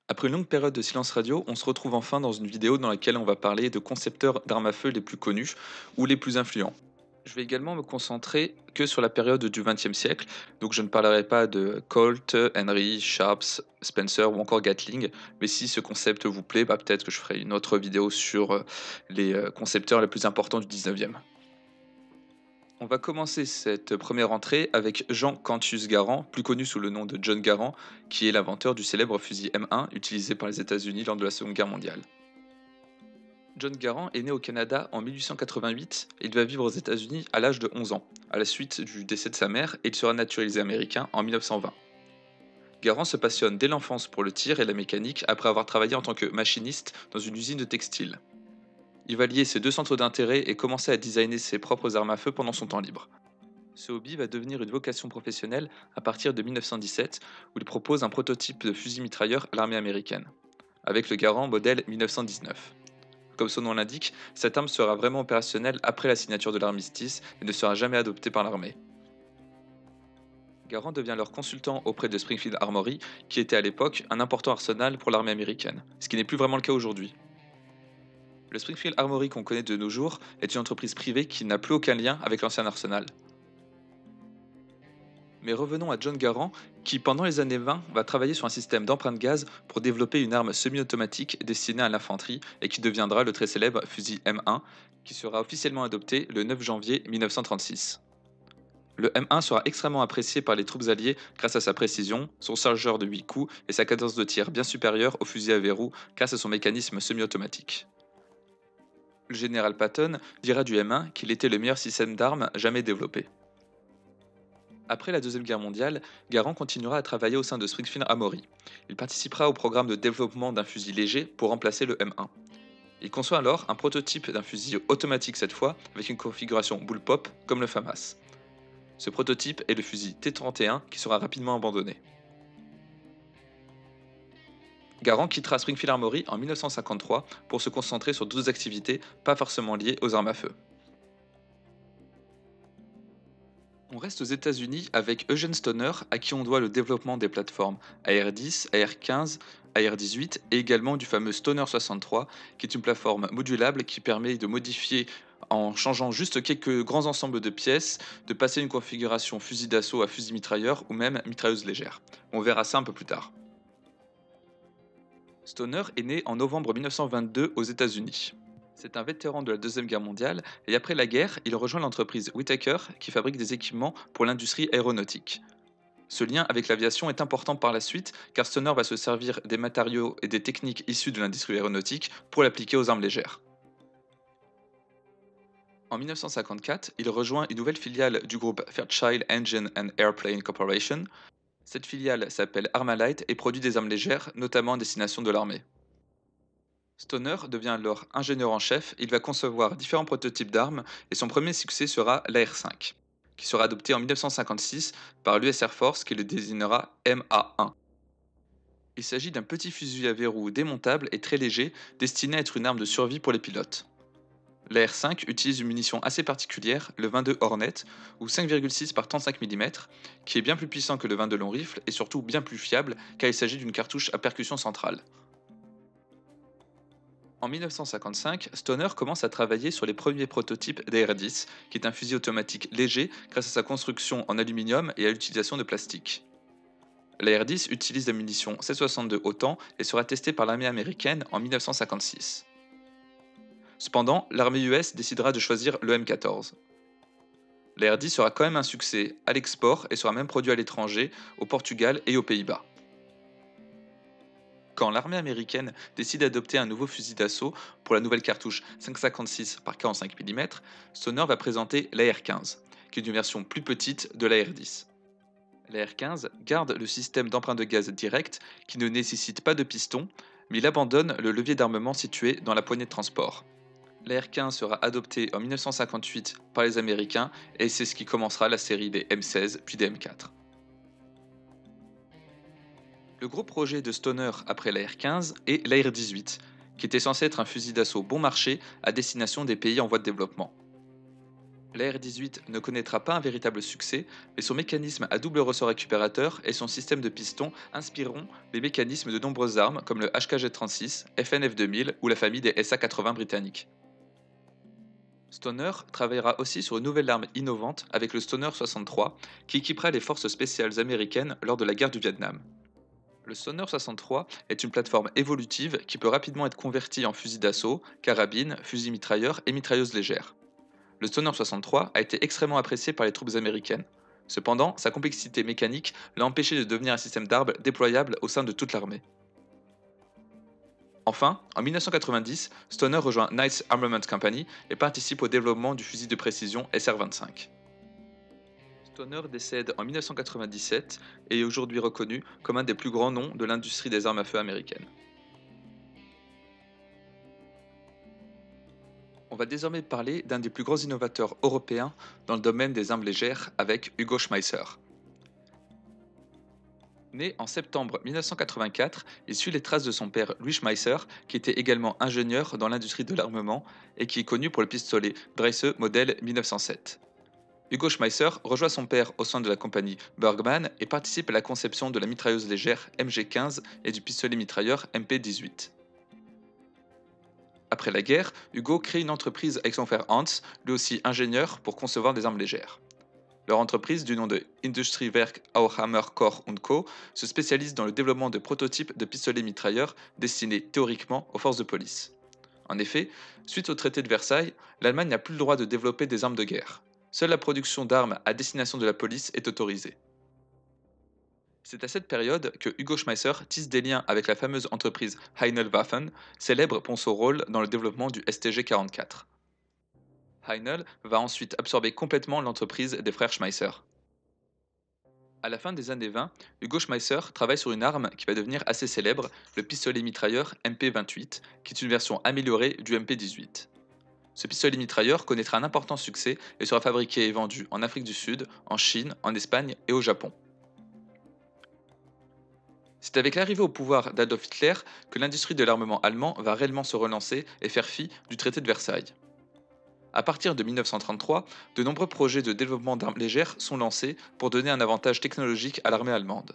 Après une longue période de silence radio, on se retrouve enfin dans une vidéo dans laquelle on va parler de concepteurs d'armes à feu les plus connus ou les plus influents. Je vais également me concentrer que sur la période du XXe siècle, donc je ne parlerai pas de Colt, Henry, Sharps, Spencer ou encore Gatling, mais si ce concept vous plaît, peut-être que je ferai une autre vidéo sur les concepteurs les plus importants du 19e. On va commencer cette première entrée avec Jean Cantus Garand, plus connu sous le nom de John Garand, qui est l'inventeur du célèbre fusil M1 utilisé par les États-Unis lors de la Seconde Guerre mondiale. John Garand est né au Canada en 1888 et il va vivre aux États-Unis à l'âge de 11 ans, à la suite du décès de sa mère, et il sera naturalisé américain en 1920. Garand se passionne dès l'enfance pour le tir et la mécanique après avoir travaillé en tant que machiniste dans une usine de textile. Il va lier ces deux centres d'intérêt et commencer à designer ses propres armes à feu pendant son temps libre. Ce hobby va devenir une vocation professionnelle à partir de 1917, où il propose un prototype de fusil mitrailleur à l'armée américaine, avec le Garand modèle 1919. Comme son nom l'indique, cette arme sera vraiment opérationnelle après la signature de l'armistice et ne sera jamais adoptée par l'armée. Garand devient alors consultant auprès de Springfield Armory, qui était à l'époque un important arsenal pour l'armée américaine, ce qui n'est plus vraiment le cas aujourd'hui. Le Springfield Armory qu'on connaît de nos jours est une entreprise privée qui n'a plus aucun lien avec l'ancien arsenal. Mais revenons à John Garand, qui pendant les années 20 va travailler sur un système d'empreinte gaz pour développer une arme semi-automatique destinée à l'infanterie et qui deviendra le très célèbre fusil M1, qui sera officiellement adopté le 9 janvier 1936. Le M1 sera extrêmement apprécié par les troupes alliées grâce à sa précision, son chargeur de 8 coups et sa cadence de tir bien supérieure au fusil à verrou grâce à son mécanisme semi-automatique. Le général Patton dira du M1 qu'il était le meilleur système d'armes jamais développé. Après la Deuxième Guerre mondiale, Garand continuera à travailler au sein de Springfield Armory. Il participera au programme de développement d'un fusil léger pour remplacer le M1. Il conçoit alors un prototype d'un fusil automatique cette fois, avec une configuration bullpup comme le FAMAS. Ce prototype est le fusil T-31 qui sera rapidement abandonné. Garand quittera Springfield Armory en 1953 pour se concentrer sur d'autres activités pas forcément liées aux armes à feu. On reste aux États-Unis avec Eugene Stoner, à qui on doit le développement des plateformes AR-10, AR-15, AR-18 et également du fameux Stoner 63, qui est une plateforme modulable qui permet de modifier en changeant juste quelques grands ensembles de pièces, de passer une configuration fusil d'assaut à fusil mitrailleur ou même mitrailleuse légère. On verra ça un peu plus tard. Stoner est né en novembre 1922 aux États-Unis. C'est un vétéran de la Deuxième Guerre mondiale et après la guerre, il rejoint l'entreprise Whittaker qui fabrique des équipements pour l'industrie aéronautique. Ce lien avec l'aviation est important par la suite car Stoner va se servir des matériaux et des techniques issues de l'industrie aéronautique pour l'appliquer aux armes légères. En 1954, il rejoint une nouvelle filiale du groupe Fairchild Engine and Airplane Corporation. Cette filiale s'appelle Armalite et produit des armes légères, notamment à destination de l'armée. Stoner devient alors ingénieur en chef, il va concevoir différents prototypes d'armes et son premier succès sera l'AR-5, qui sera adopté en 1956 par l'US Air Force qui le désignera MA-1. Il s'agit d'un petit fusil à verrou démontable et très léger destiné à être une arme de survie pour les pilotes. L'AR-5 utilise une munition assez particulière, le 22 Hornet, ou 5,6 par 35 mm, qui est bien plus puissant que le 22 long rifle et surtout bien plus fiable car il s'agit d'une cartouche à percussion centrale. En 1955, Stoner commence à travailler sur les premiers prototypes d'AR-10, qui est un fusil automatique léger grâce à sa construction en aluminium et à l'utilisation de plastique. L'AR-10 utilise la munition C-62 Autan et sera testé par l'armée américaine en 1956. Cependant, l'armée US décidera de choisir le M14. L'AR-10 sera quand même un succès à l'export et sera même produit à l'étranger, au Portugal et aux Pays-Bas. Quand l'armée américaine décide d'adopter un nouveau fusil d'assaut pour la nouvelle cartouche 5,56 par 45 mm, Stoner va présenter l'AR-15, qui est une version plus petite de l'AR-10. L'AR-15 garde le système d'emprunt de gaz direct qui ne nécessite pas de piston, mais il abandonne le levier d'armement situé dans la poignée de transport. L'AR-15 sera adopté en 1958 par les Américains et c'est ce qui commencera la série des M16 puis des M4. Le gros projet de Stoner après l'AR-15 est l'AR-18, qui était censé être un fusil d'assaut bon marché à destination des pays en voie de développement. La R-18 ne connaîtra pas un véritable succès, mais son mécanisme à double ressort récupérateur et son système de piston inspireront les mécanismes de nombreuses armes comme le HKG-36, FNF-2000 ou la famille des SA-80 britanniques. Stoner travaillera aussi sur une nouvelle arme innovante avec le Stoner 63 qui équipera les forces spéciales américaines lors de la guerre du Vietnam. Le Stoner 63 est une plateforme évolutive qui peut rapidement être convertie en fusil d'assaut, carabine, fusil mitrailleur et mitrailleuse légère. Le Stoner 63 a été extrêmement apprécié par les troupes américaines. Cependant, sa complexité mécanique l'a empêché de devenir un système d'armes déployable au sein de toute l'armée. Enfin, en 1990, Stoner rejoint Knights Armament Company et participe au développement du fusil de précision SR-25. Stoner décède en 1997 et est aujourd'hui reconnu comme un des plus grands noms de l'industrie des armes à feu américaine. On va désormais parler d'un des plus grands innovateurs européens dans le domaine des armes légères avec Hugo Schmeisser. Né en septembre 1984, il suit les traces de son père Louis Schmeisser, qui était également ingénieur dans l'industrie de l'armement et qui est connu pour le pistolet Dreyse modèle 1907. Hugo Schmeisser rejoint son père au sein de la compagnie Bergmann et participe à la conception de la mitrailleuse légère MG15 et du pistolet mitrailleur MP18. Après la guerre, Hugo crée une entreprise avec son frère Hans, lui aussi ingénieur, pour concevoir des armes légères. Leur entreprise, du nom de Industriewerk Auhammer Core Co., se spécialise dans le développement de prototypes de pistolets mitrailleurs destinés théoriquement aux forces de police. En effet, suite au traité de Versailles, l'Allemagne n'a plus le droit de développer des armes de guerre. Seule la production d'armes à destination de la police est autorisée. C'est à cette période que Hugo Schmeisser tisse des liens avec la fameuse entreprise Heinel Waffen, célèbre pour son rôle dans le développement du STG-44. Heinel va ensuite absorber complètement l'entreprise des frères Schmeisser. À la fin des années 20, Hugo Schmeisser travaille sur une arme qui va devenir assez célèbre, le pistolet mitrailleur MP28, qui est une version améliorée du MP18. Ce pistolet mitrailleur connaîtra un important succès et sera fabriqué et vendu en Afrique du Sud, en Chine, en Espagne et au Japon. C'est avec l'arrivée au pouvoir d'Adolf Hitler que l'industrie de l'armement allemand va réellement se relancer et faire fi du traité de Versailles. À partir de 1933, de nombreux projets de développement d'armes légères sont lancés pour donner un avantage technologique à l'armée allemande.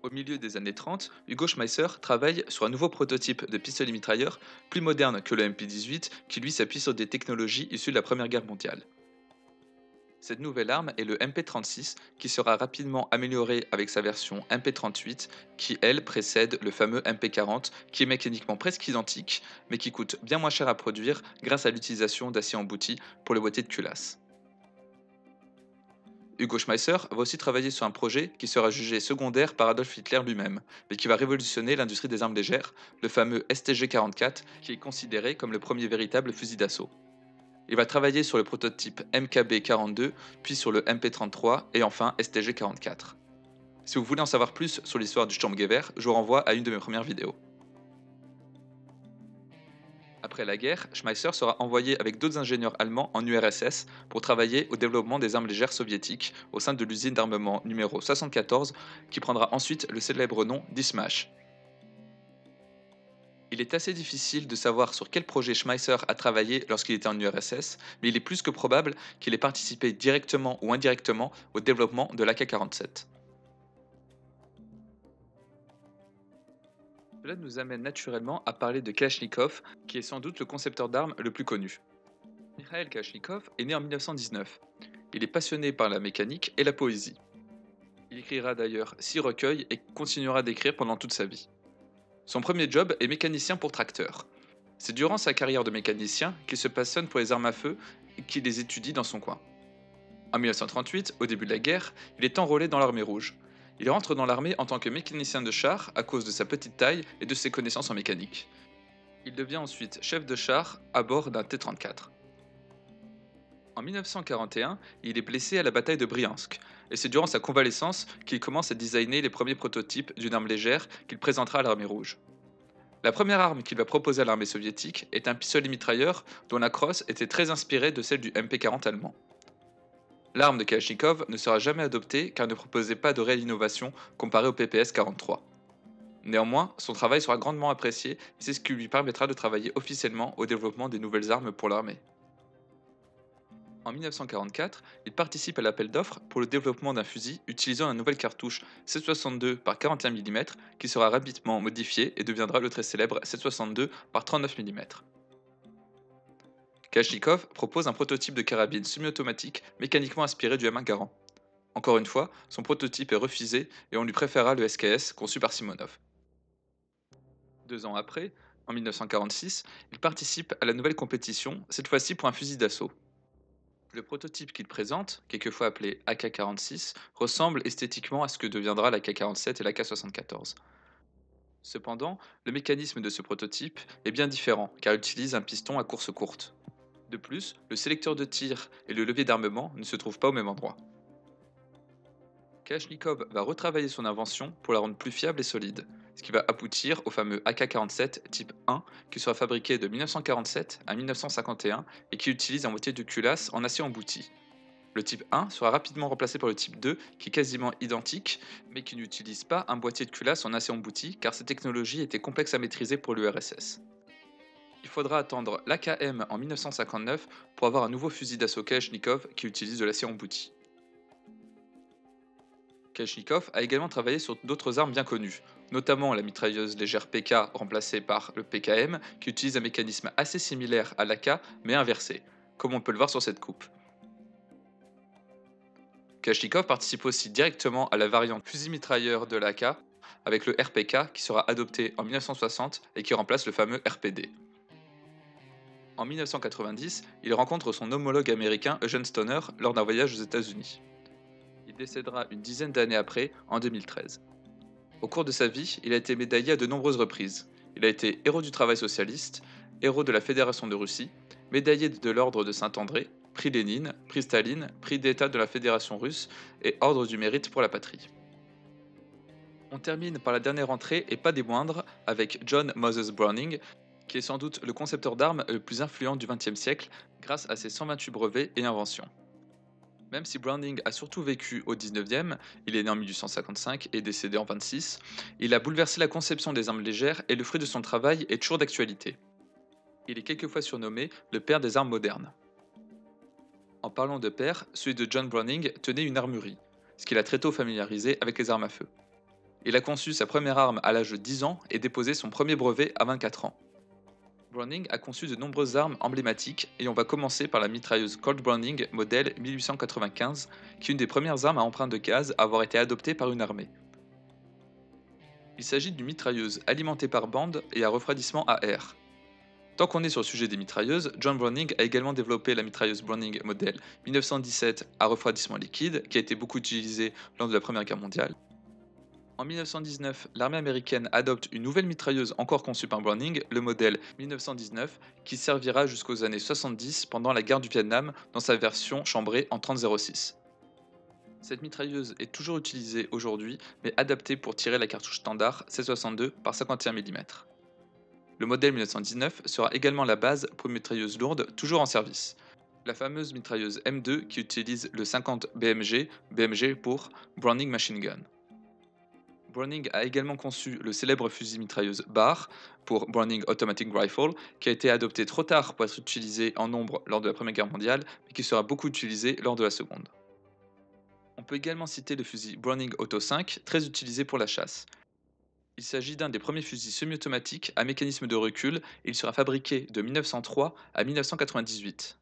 Au milieu des années 30, Hugo Schmeisser travaille sur un nouveau prototype de pistolet mitrailleur plus moderne que le MP-18 qui lui s'appuie sur des technologies issues de la Première Guerre mondiale. Cette nouvelle arme est le MP-36 qui sera rapidement amélioré avec sa version MP-38 qui elle précède le fameux MP-40 qui est mécaniquement presque identique mais qui coûte bien moins cher à produire grâce à l'utilisation d'acier embouti pour le boîtier de culasse. Hugo Schmeisser va aussi travailler sur un projet qui sera jugé secondaire par Adolf Hitler lui-même, mais qui va révolutionner l'industrie des armes légères, le fameux STG-44, qui est considéré comme le premier véritable fusil d'assaut. Il va travailler sur le prototype MKB-42, puis sur le MP-33 et enfin STG-44. Si vous voulez en savoir plus sur l'histoire du Sturmgewehr, je vous renvoie à une de mes premières vidéos. Après la guerre, Schmeisser sera envoyé avec d'autres ingénieurs allemands en URSS pour travailler au développement des armes légères soviétiques au sein de l'usine d'armement numéro 74 qui prendra ensuite le célèbre nom d'ISMASH. Il est assez difficile de savoir sur quel projet Schmeisser a travaillé lorsqu'il était en URSS, mais il est plus que probable qu'il ait participé directement ou indirectement au développement de l'AK-47. Cela nous amène naturellement à parler de Kalachnikov, qui est sans doute le concepteur d'armes le plus connu. Mikhail Kalachnikov est né en 1919. Il est passionné par la mécanique et la poésie. Il écrira d'ailleurs 6 recueils et continuera d'écrire pendant toute sa vie. Son premier job est mécanicien pour tracteur. C'est durant sa carrière de mécanicien qu'il se passionne pour les armes à feu et qu'il les étudie dans son coin. En 1938, au début de la guerre, il est enrôlé dans l'armée rouge. Il rentre dans l'armée en tant que mécanicien de char à cause de sa petite taille et de ses connaissances en mécanique. Il devient ensuite chef de char à bord d'un T-34. En 1941, il est blessé à la bataille de Briansk, et c'est durant sa convalescence qu'il commence à designer les premiers prototypes d'une arme légère qu'il présentera à l'armée rouge. La première arme qu'il va proposer à l'armée soviétique est un pistolet mitrailleur dont la crosse était très inspirée de celle du MP-40 allemand. L'arme de Kalachnikov ne sera jamais adoptée car elle ne proposait pas de réelle innovation comparée au PPS-43. Néanmoins, son travail sera grandement apprécié et c'est ce qui lui permettra de travailler officiellement au développement des nouvelles armes pour l'armée. En 1944, il participe à l'appel d'offres pour le développement d'un fusil utilisant la nouvelle cartouche 7,62 par 41 mm qui sera rapidement modifiée et deviendra le très célèbre 7,62 par 39 mm. Kalachnikov propose un prototype de carabine semi-automatique mécaniquement inspiré du M1 Garand. Encore une fois, son prototype est refusé et on lui préféra le SKS conçu par Simonov. 2 ans après, en 1946, il participe à la nouvelle compétition, cette fois-ci pour un fusil d'assaut. Le prototype qu'il présente, quelquefois appelé AK-46, ressemble esthétiquement à ce que deviendra l'AK-47 et l'AK-74. Cependant, le mécanisme de ce prototype est bien différent car il utilise un piston à course courte. De plus, le sélecteur de tir et le levier d'armement ne se trouvent pas au même endroit. Kalachnikov va retravailler son invention pour la rendre plus fiable et solide, ce qui va aboutir au fameux AK-47 type 1 qui sera fabriqué de 1947 à 1951 et qui utilise un boîtier de culasse en acier embouti. Le type 1 sera rapidement remplacé par le type 2 qui est quasiment identique mais qui n'utilise pas un boîtier de culasse en acier embouti car cette technologie était complexe à maîtriser pour l'URSS. Il faudra attendre l'AKM en 1959 pour avoir un nouveau fusil d'assaut Kalachnikov qui utilise de l'acier embouti. Kalachnikov a également travaillé sur d'autres armes bien connues, notamment la mitrailleuse légère PK remplacée par le PKM qui utilise un mécanisme assez similaire à l'AK mais inversé, comme on peut le voir sur cette coupe. Kalachnikov participe aussi directement à la variante fusil-mitrailleur de l'AK avec le RPK qui sera adopté en 1960 et qui remplace le fameux RPD. En 1990, il rencontre son homologue américain Eugene Stoner lors d'un voyage aux États-Unis. Il décédera une dizaine d'années après, en 2013. Au cours de sa vie, il a été médaillé à de nombreuses reprises. Il a été héros du travail socialiste, héros de la Fédération de Russie, médaillé de l'Ordre de Saint-André, prix Lénine, prix Staline, prix d'État de la Fédération russe et Ordre du mérite pour la patrie. On termine par la dernière entrée et pas des moindres avec John Moses Browning, qui est sans doute le concepteur d'armes le plus influent du XXe siècle grâce à ses 128 brevets et inventions. Même si Browning a surtout vécu au 19e, il est né en 1855 et décédé en 26, il a bouleversé la conception des armes légères et le fruit de son travail est toujours d'actualité. Il est quelquefois surnommé le père des armes modernes. En parlant de père, celui de John Browning tenait une armurerie, ce qui l'a très tôt familiarisé avec les armes à feu. Il a conçu sa première arme à l'âge de 10 ans et déposé son premier brevet à 24 ans. Browning a conçu de nombreuses armes emblématiques et on va commencer par la mitrailleuse Colt Browning modèle 1895, qui est une des premières armes à empreinte de gaz à avoir été adoptée par une armée. Il s'agit d'une mitrailleuse alimentée par bande et à refroidissement à air. Tant qu'on est sur le sujet des mitrailleuses, John Browning a également développé la mitrailleuse Browning modèle 1917 à refroidissement liquide, qui a été beaucoup utilisée lors de la Première Guerre mondiale. En 1919, l'armée américaine adopte une nouvelle mitrailleuse encore conçue par Browning, le modèle 1919, qui servira jusqu'aux années 70 pendant la guerre du Vietnam dans sa version chambrée en 30-06. Cette mitrailleuse est toujours utilisée aujourd'hui, mais adaptée pour tirer la cartouche standard 7,62 par 51 mm. Le modèle 1919 sera également la base pour une mitrailleuse lourde toujours en service. La fameuse mitrailleuse M2 qui utilise le 50 BMG, BMG pour Browning Machine Gun. Browning a également conçu le célèbre fusil mitrailleuse BAR pour Browning Automatic Rifle, qui a été adopté trop tard pour être utilisé en nombre lors de la Première Guerre mondiale, mais qui sera beaucoup utilisé lors de la Seconde. On peut également citer le fusil Browning Auto 5, très utilisé pour la chasse. Il s'agit d'un des premiers fusils semi-automatiques à mécanisme de recul et il sera fabriqué de 1903 à 1998.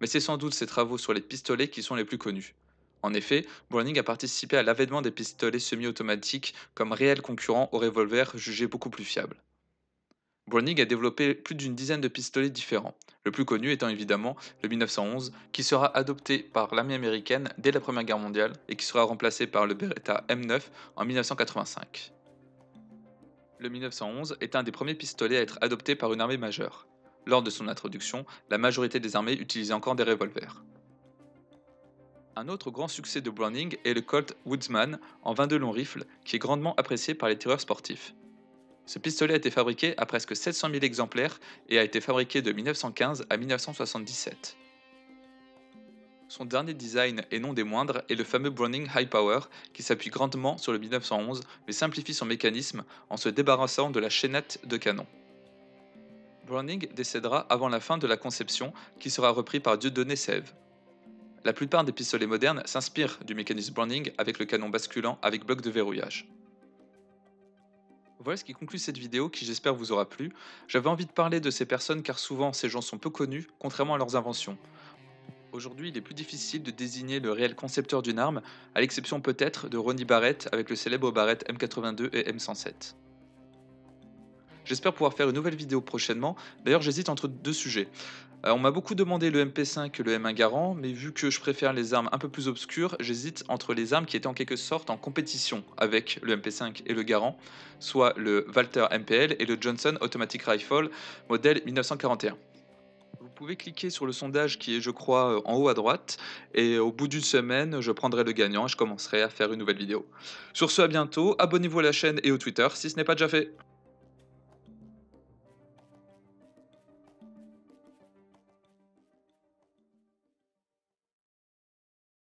Mais c'est sans doute ses travaux sur les pistolets qui sont les plus connus. En effet, Browning a participé à l'avènement des pistolets semi-automatiques comme réels concurrents aux revolvers jugés beaucoup plus fiables. Browning a développé plus d'une dizaine de pistolets différents, le plus connu étant évidemment le 1911, qui sera adopté par l'armée américaine dès la Première Guerre mondiale et qui sera remplacé par le Beretta M9 en 1985. Le 1911 est un des premiers pistolets à être adopté par une armée majeure. Lors de son introduction, la majorité des armées utilisaient encore des revolvers. Un autre grand succès de Browning est le Colt Woodsman en 22 long rifle qui est grandement apprécié par les tireurs sportifs. Ce pistolet a été fabriqué à presque 700 000 exemplaires et a été fabriqué de 1915 à 1977. Son dernier design, et non des moindres, est le fameux Browning High Power qui s'appuie grandement sur le 1911 mais simplifie son mécanisme en se débarrassant de la chaînette de canon. Browning décédera avant la fin de la conception qui sera repris par Dieudonné Sève. La plupart des pistolets modernes s'inspirent du mécanisme branding avec le canon basculant avec bloc de verrouillage. Voilà ce qui conclut cette vidéo qui j'espère vous aura plu. J'avais envie de parler de ces personnes car souvent ces gens sont peu connus, contrairement à leurs inventions. Aujourd'hui, il est plus difficile de désigner le réel concepteur d'une arme, à l'exception peut-être de Ronnie Barrett avec le célèbre Barrett M82 et M107. J'espère pouvoir faire une nouvelle vidéo prochainement. D'ailleurs, j'hésite entre deux sujets. On m'a beaucoup demandé le MP5 et le M1 Garand, mais vu que je préfère les armes un peu plus obscures, j'hésite entre les armes qui étaient en quelque sorte en compétition avec le MP5 et le Garand, soit le Walther MPL et le Johnson Automatic Rifle modèle 1941. Vous pouvez cliquer sur le sondage qui est, je crois, en haut à droite, et au bout d'une semaine, je prendrai le gagnant et je commencerai à faire une nouvelle vidéo. Sur ce, à bientôt, abonnez-vous à la chaîne et au Twitter si ce n'est pas déjà fait.